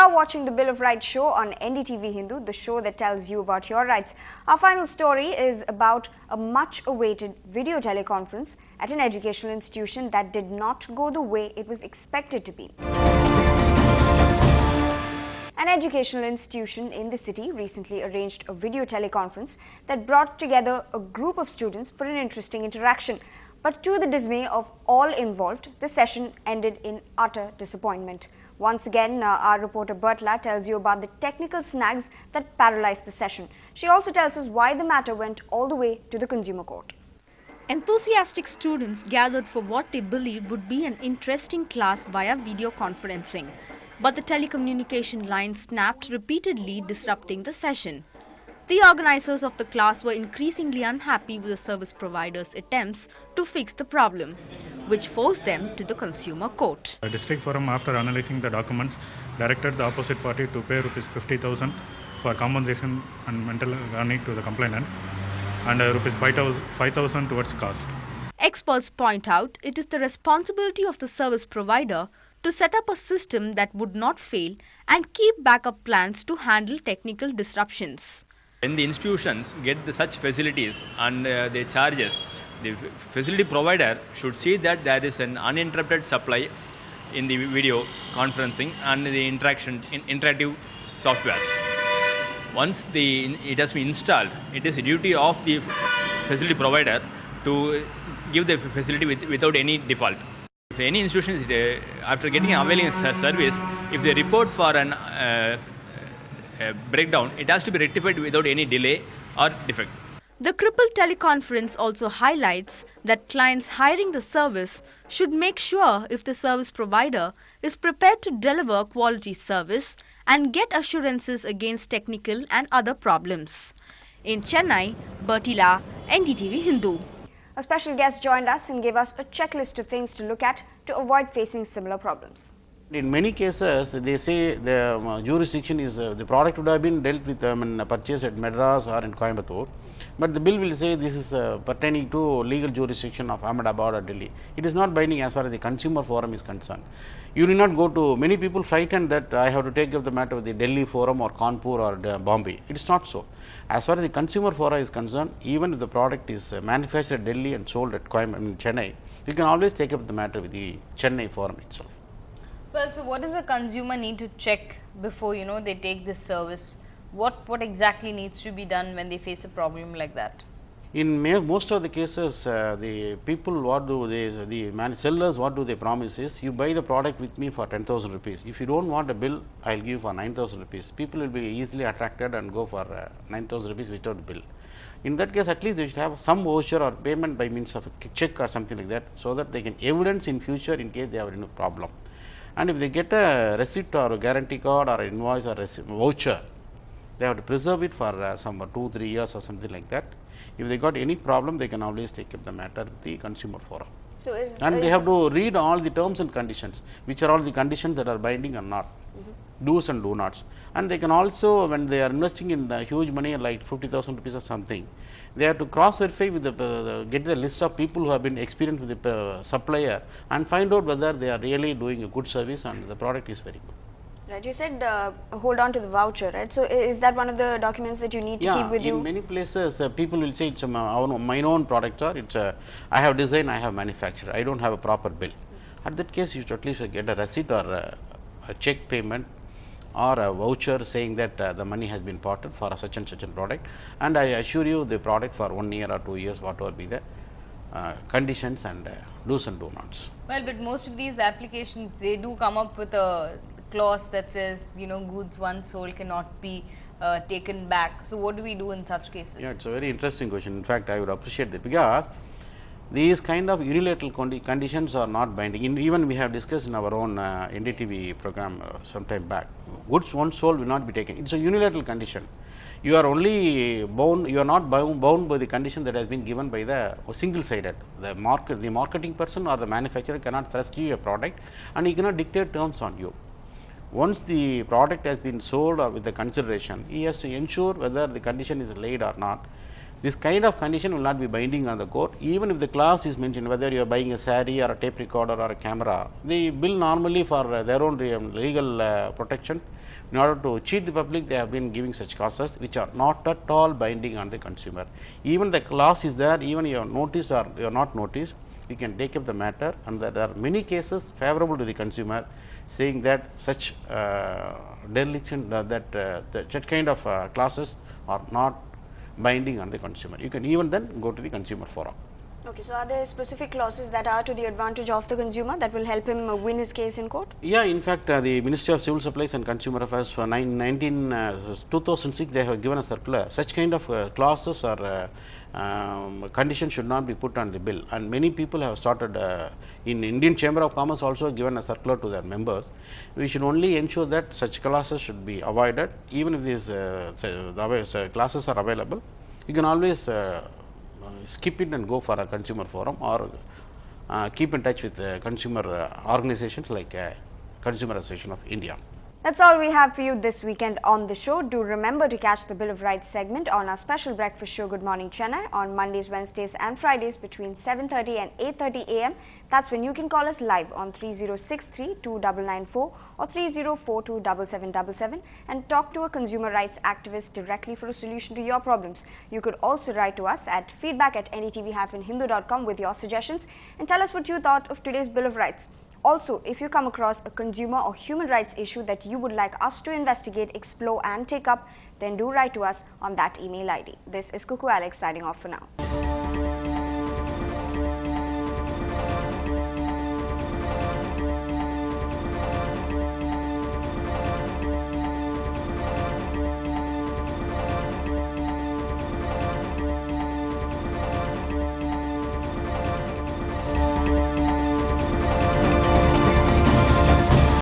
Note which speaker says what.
Speaker 1: are watching the Bill of Rights show on NDTV Hindu, the show that tells you about your rights. Our final story is about a much-awaited video teleconference at an educational institution that did not go the way it was expected to be. An educational institution in the city recently arranged a video teleconference that brought together a group of students for an interesting interaction. But to the dismay of all involved, the session ended in utter disappointment. Once again, our reporter Bertla tells you about the technical snags that paralyzed the session. She also tells us why the matter went all the way to the Consumer Court.
Speaker 2: Enthusiastic students gathered for what they believed would be an interesting class via video conferencing. But the telecommunication line snapped repeatedly, disrupting the session. The organizers of the class were increasingly unhappy with the service provider's attempts to fix the problem, which forced them to the Consumer Court.
Speaker 3: The District Forum, after analyzing the documents, directed the opposite party to pay rupees 50,000 for compensation and mental agony to the complainant and rupees 5,000 towards cost.
Speaker 2: Experts point out it is the responsibility of the service provider to set up a system that would not fail and keep backup plans to handle technical disruptions.
Speaker 4: When the institutions get such facilities and their charges, the facility provider should see that there is an uninterrupted supply in the video conferencing and the interactive softwares. Once it has been installed, it is a duty of the facility provider to give the facility without any default. If any institution is, after getting availing service, if they report for an breakdown, it has to be rectified without any delay or defect.
Speaker 2: The crippled teleconference also highlights that clients hiring the service should make sure if the service provider is prepared to deliver quality service and get assurances against technical and other problems. In Chennai, Bertila, NDTV Hindu.
Speaker 1: A special guest joined us and gave us a checklist of things to look at to avoid facing similar problems.
Speaker 5: In many cases, they say the jurisdiction is the product would have been dealt with purchased at Madras or in Coimbatore, but the bill will say this is pertaining to legal jurisdiction of Ahmedabad or Delhi. It is not binding as far as the Consumer Forum is concerned. You need not go to, many people frightened that I have to take up the matter with the Delhi Forum or Kanpur or Bombay. It is not so. As far as the Consumer Forum is concerned, even if the product is manufactured at Delhi and sold at Chennai, you can always take up the matter with the Chennai Forum itself.
Speaker 6: Well, so what does a consumer need to check before they take this service? What exactly needs to be done when they face a problem like that?
Speaker 5: In most of the cases, the people the sellers what do they promise is you buy the product with me for 10,000 rupees. If you don't want a bill, I will give for 9,000 rupees. People will be easily attracted and go for 9,000 rupees without bill. In that case, at least they should have some voucher or payment by means of a check or something like that, so that they can evidence in future in case they have any problem. And if they get a receipt or a guarantee card or invoice or a voucher, they have to preserve it for some 2-3 years or something like that. If they got any problem, they can always take up the matter with the Consumer Forum.
Speaker 1: So
Speaker 5: they have to read all the terms and conditions, which are all the conditions that are binding or not, do's and do nots. And they can also, when they are investing in huge money like 50,000 rupees or something, they have to cross verify with get the list of people who have been experienced with the supplier and find out whether they are really doing a good service and the product is very good.
Speaker 1: Right, you said hold on to the voucher, right? So is that one of the documents that you need to keep with you?
Speaker 5: In many places people will say it's my own product, or it's I have design, I have manufactured, I don't have a proper bill. At that case, you should at least get a receipt or a check payment or a voucher saying that the money has been ported for such and such a product, and I assure you the product for 1 year or 2 years, whatever be the conditions and do's and do nots.
Speaker 6: Well, but most of these applications, they do come up with a clause that says, goods once sold cannot be taken back. So what do we do in such cases?
Speaker 5: Yeah, it's a very interesting question. In fact, I would appreciate that, because these kind of unilateral conditions are not binding. Even we have discussed in our own NDTV program some time back. Goods once sold will not be taken. It's a unilateral condition. You are only bound. You are not bound by the condition that has been given by the single-sided. The marketing person or the manufacturer cannot thrust you a product, and he cannot dictate terms on you. Once the product has been sold or with the consideration, he has to ensure whether the condition is laid or not. This kind of condition will not be binding on the court. Even if the clause is mentioned, whether you are buying a saree or a tape recorder or a camera, the bill normally for their own legal protection, in order to cheat the public, they have been giving such clauses which are not at all binding on the consumer. Even the clause is there, even you are noticed or you are not noticed, you can take up the matter, and there are many cases favorable to the consumer, saying that such dereliction, such kind of clauses are not binding on the consumer. You can even then go to the consumer forum.
Speaker 1: Okay, so are there specific clauses that are to the advantage of the consumer that will help him win his case in court?
Speaker 5: Yeah, in fact, the Ministry of Civil Supplies and Consumer Affairs for 2006, they have given a circular. Such kind of clauses or conditions should not be put on the bill, and many people have started in Indian Chamber of Commerce also given a circular to their members. We should only ensure that such clauses should be avoided. Even if these clauses are available, you can always skip it and go for a consumer forum, or keep in touch with consumer organizations like Consumer Association of India.
Speaker 1: That's all we have for you this weekend on the show. Do remember to catch the Bill of Rights segment on our special breakfast show Good Morning Chennai on Mondays, Wednesdays and Fridays between 7:30 and 8:30 a.m. That's when you can call us live on 3063-2994 or 30427777 and talk to a consumer rights activist directly for a solution to your problems. You could also write to us at feedback@netv-hindu.com with your suggestions and tell us what you thought of today's Bill of Rights. Also, if you come across a consumer or human rights issue that you would like us to investigate, explore and take up, then do write to us on that email ID. This is Kuku Alex signing off for now.